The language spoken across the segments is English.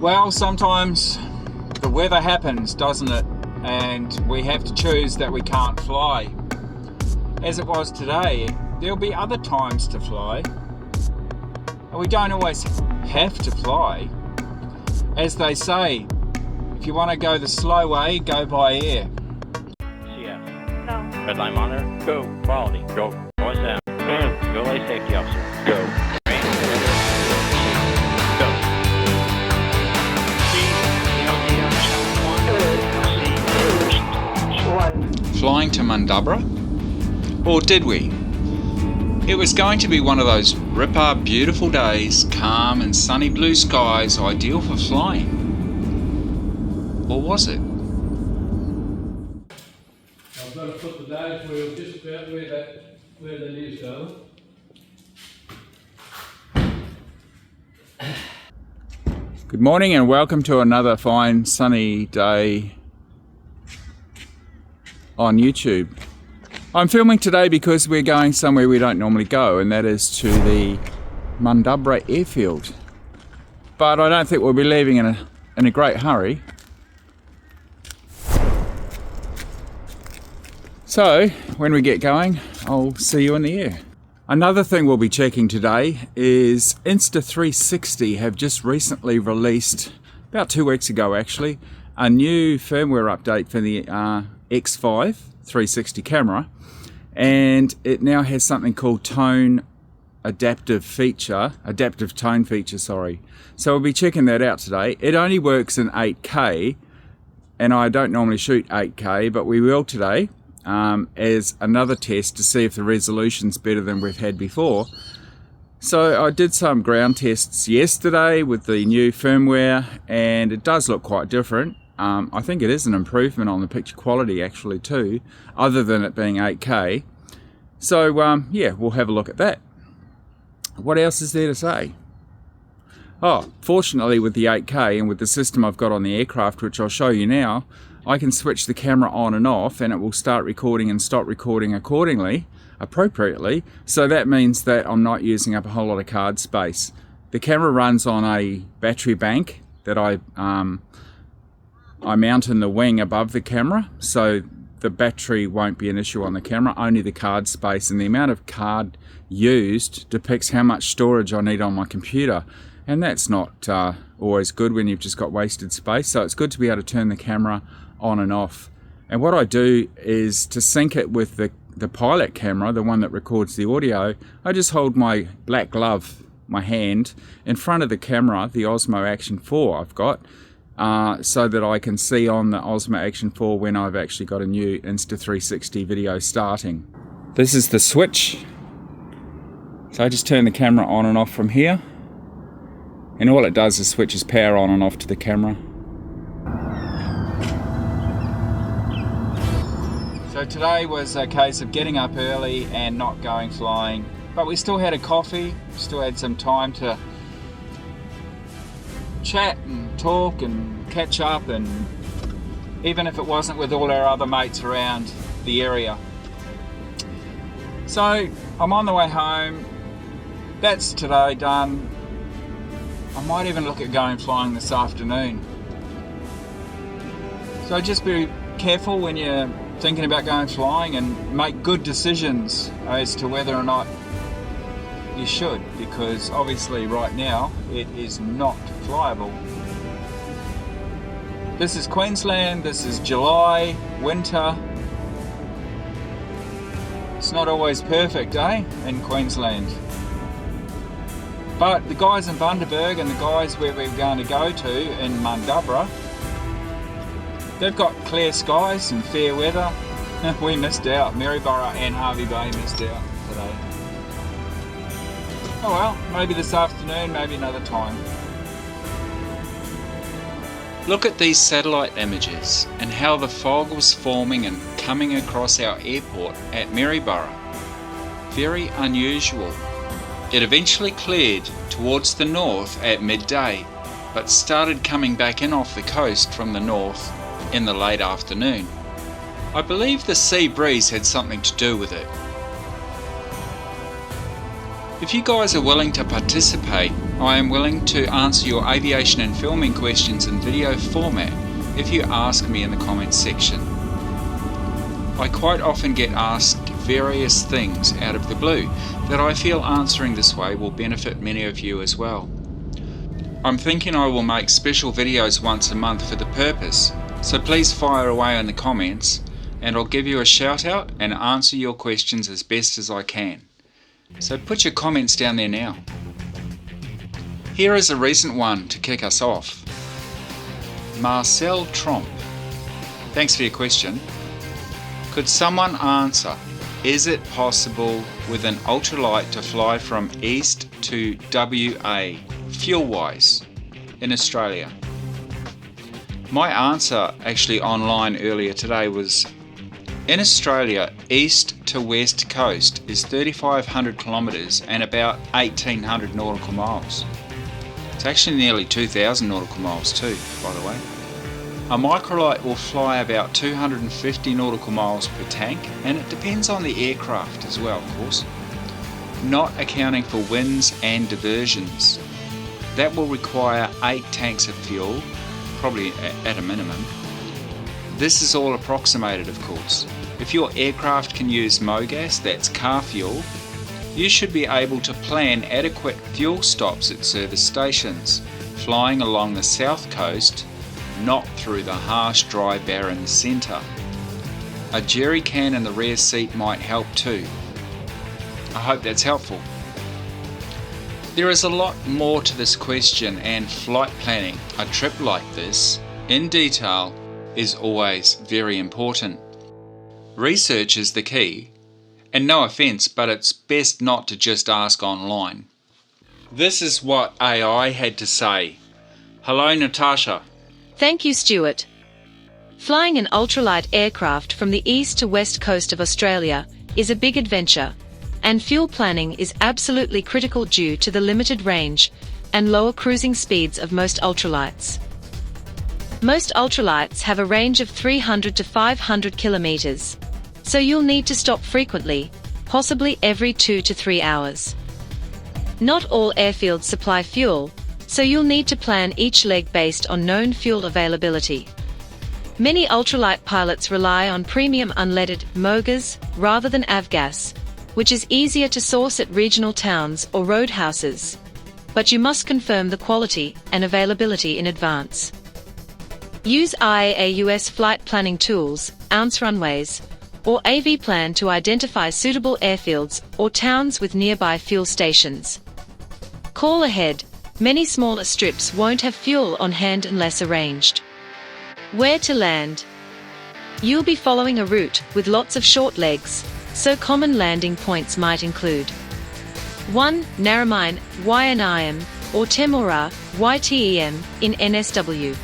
Well, sometimes the weather happens, doesn't it? And we have to choose that we can't fly. As it was today, there'll be other times to fly. And we don't always have to fly. As they say, if you want to go the slow way, go by air. CS. Go. Red line monitor. Go. Quality. Go. Voice down. Go lay safety officer. Go. Flying to Mundubra? Or did we? It was going to be one of those ripper beautiful days, calm and sunny blue skies, ideal for flying. Or was it? I've got to put the dive wheel just about where the leaves go. Good morning and welcome to another fine sunny day on YouTube. I'm filming today because we're going somewhere we don't normally go, and that is to the Mundubra airfield. But I don't think we'll be leaving in a great hurry. So when we get going, I'll see you in the air. Another thing we'll be checking today is Insta360 have just recently released, about 2 weeks ago actually, a new firmware update for the X5 360 camera, and it now has something called adaptive tone feature, sorry. So we'll be checking that out today. It only works in 8K, and I don't normally shoot 8K, but we will today as another test to see if the resolution's better than we've had before. So I did some ground tests yesterday with the new firmware, and it does look quite different. I think it is an improvement on the picture quality actually too, other than it being 8K. So yeah, we'll have a look at that. What else is there to say? Oh, fortunately with the 8K and with the system I've got on the aircraft, which I'll show you now, I can switch the camera on and off, and it will start recording and stop recording appropriately. So that means that I'm not using up a whole lot of card space. The camera runs on a battery bank that I mount in the wing above the camera, so the battery won't be an issue on the camera, only the card space, and the amount of card used depicts how much storage I need on my computer, and that's not always good when you've just got wasted space. So it's good to be able to turn the camera on and off. And what I do is to sync it with the pilot camera, the one that records the audio, I just hold my black glove, my hand, in front of the camera, the Osmo Action 4 I've got, so that I can see on the Osmo Action 4 when I've actually got a new Insta360 video starting. This is the switch. So I just turn the camera on and off from here, and all it does is switches power on and off to the camera. So today was a case of getting up early and not going flying, but we still had a coffee, still had some time to chat and talk and catch up, and even if it wasn't with all our other mates around the area. So I'm on the way home. That's today done. I might even look at going flying this afternoon. So just be careful when you're thinking about going flying, and make good decisions as to whether or not you should, because obviously right now it is not flyable. This is Queensland, this is July, winter. It's not always perfect, in Queensland. But the guys in Bundaberg and the guys where we're going to go to in Mundubra, they've got clear skies and fair weather. We missed out. Maryborough and Hervey Bay missed out today. Oh well, maybe this afternoon, maybe another time. Look at these satellite images and how the fog was forming and coming across our airport at Maryborough. Very unusual. It eventually cleared towards the north at midday, but started coming back in off the coast from the north in the late afternoon. I believe the sea breeze had something to do with it. If you guys are willing to participate I am willing to answer your aviation and filming questions in video format if you ask me in the comments section. I quite often get asked various things out of the blue that I feel answering this way will benefit many of you as well. I'm thinking I will make special videos once a month for the purpose, so please fire away in the comments and I'll give you a shout out and answer your questions as best as I can. So put your comments down there now. Here is a recent one to kick us off. Marcel Tromp. Thanks for your question. Could someone answer, is it possible with an ultralight to fly from east to WA, fuel-wise, in Australia? My answer actually online earlier today was, in Australia, east to west coast is 3,500 kilometres and about 1,800 nautical miles. It's actually nearly 2,000 nautical miles too, by the way. A Microlight will fly about 250 nautical miles per tank, and it depends on the aircraft as well, of course, not accounting for winds and diversions. That will require 8 tanks of fuel, probably at a minimum. This is all approximated, of course. If your aircraft can use MOGAS, that's car fuel, you should be able to plan adequate fuel stops at service stations, flying along the south coast, not through the harsh dry barren centre. A jerry can in the rear seat might help too. I hope that's helpful. There is a lot more to this question, and flight planning a trip like this in detail is always very important. Research is the key, and no offence, but it's best not to just ask online. This is what AI had to say. Hello, Natasha. Thank you, Stuart. Flying an ultralight aircraft from the east to west coast of Australia is a big adventure, and fuel planning is absolutely critical due to the limited range and lower cruising speeds of most ultralights. Most ultralights have a range of 300 to 500 kilometers, so you'll need to stop frequently, possibly every 2 to 3 hours. Not all airfields supply fuel, so you'll need to plan each leg based on known fuel availability. Many ultralight pilots rely on premium unleaded MOGAS rather than avgas, which is easier to source at regional towns or roadhouses, but you must confirm the quality and availability in advance. Use IAAUS flight planning tools, ounce runways, or AV Plan to identify suitable airfields or towns with nearby fuel stations. Call ahead. Many smaller strips won't have fuel on hand unless arranged. Where to land? You'll be following a route with lots of short legs, so common landing points might include 1. Narromine, YNIM, or Temora, YTEM, in NSW.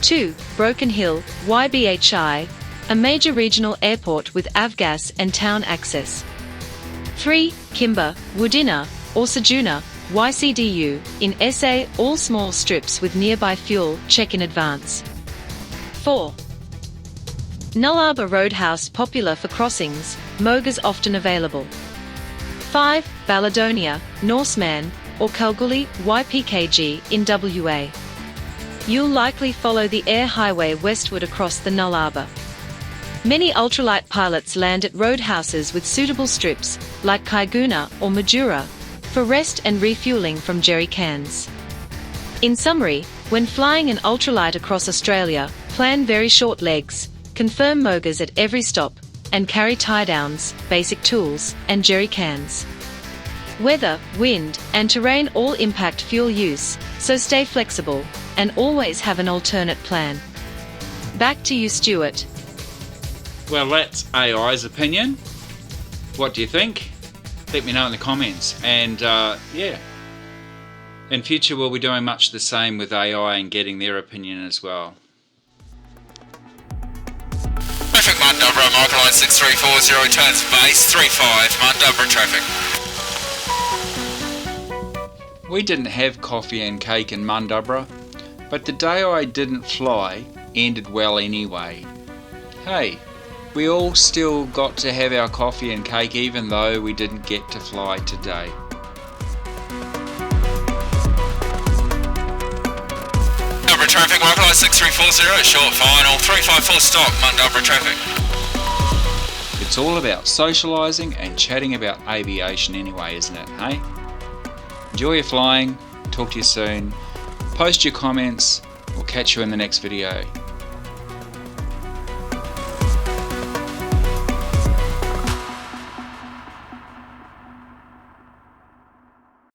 2. Broken Hill, YBHI, a major regional airport with avgas and town access. 3. Kimber, Woodinna, or Sajuna, YCDU, in SA, all small strips with nearby fuel, check in advance. 4. Nullarbor Roadhouse, popular for crossings, MOGAS often available. 5. Baladonia, Norseman, or Kalgoorlie, YPKG, in WA. You'll likely follow the air highway westward across the Nullarbor. Many ultralight pilots land at roadhouses with suitable strips, like Kaiguna or Majura, for rest and refueling from jerry cans. In summary, when flying an ultralight across Australia, plan very short legs, confirm MOGAS at every stop, and carry tie-downs, basic tools, and jerry cans. Weather, wind, and terrain all impact fuel use, so stay flexible, and always have an alternate plan. Back to you, Stuart. Well, that's AI's opinion. What do you think? Let me know in the comments. And yeah, in future we'll be doing much the same with AI and getting their opinion as well. Traffic Mundubra, Microlight 6340, turns base 35, Mundubra traffic. We didn't have coffee and cake in Mundubra, but the day I didn't fly ended well anyway. Hey, we all still got to have our coffee and cake even though we didn't get to fly today. Mundubra traffic, Microlight 6340, short final, 354 stock, Mundubra traffic. It's all about socialising and chatting about aviation anyway, isn't it, hey? Enjoy your flying, talk to you soon, post your comments, we'll catch you in the next video.